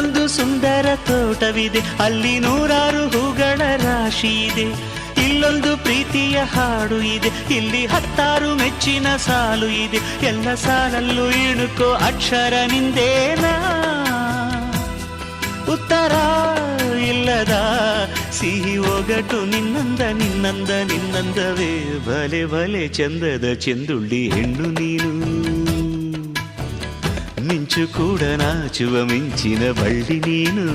ಅಲ್ಲೊಂದು ಸುಂದರ ತೋಟವಿದೆ, ಅಲ್ಲಿ ನೂರಾರು ಹೂಗಳ ರಾಶಿ ಇದೆ. ಇಲ್ಲೊಂದು ಪ್ರೀತಿಯ ಹಾಡು ಇದೆ, ಇಲ್ಲಿ 10 ಮೆಚ್ಚಿನ ಸಾಲು ಇದೆ. ಎಲ್ಲ ಸಾಲಲ್ಲೂ ಇಣುಕೋ ಅಕ್ಷರ ನಿಂದೇನಾ, ಉತ್ತರ ಇಲ್ಲದ ಸಿಹಿ ಒಗಟು ನಿನ್ನಂದ ನಿನ್ನಂದ ನಿನ್ನಂದವೇ. ಬಲೆ ಬಲೆ ಚಂದದ ಚೆಂದುಳ್ಳಿ ಹೆಣ್ಣು ನೀನು, ಮಿಂಚು ಕೂಡ ನಾಚುವ ಮಿಂಚಿನ ಬಳ್ಳಿ ನೀನು.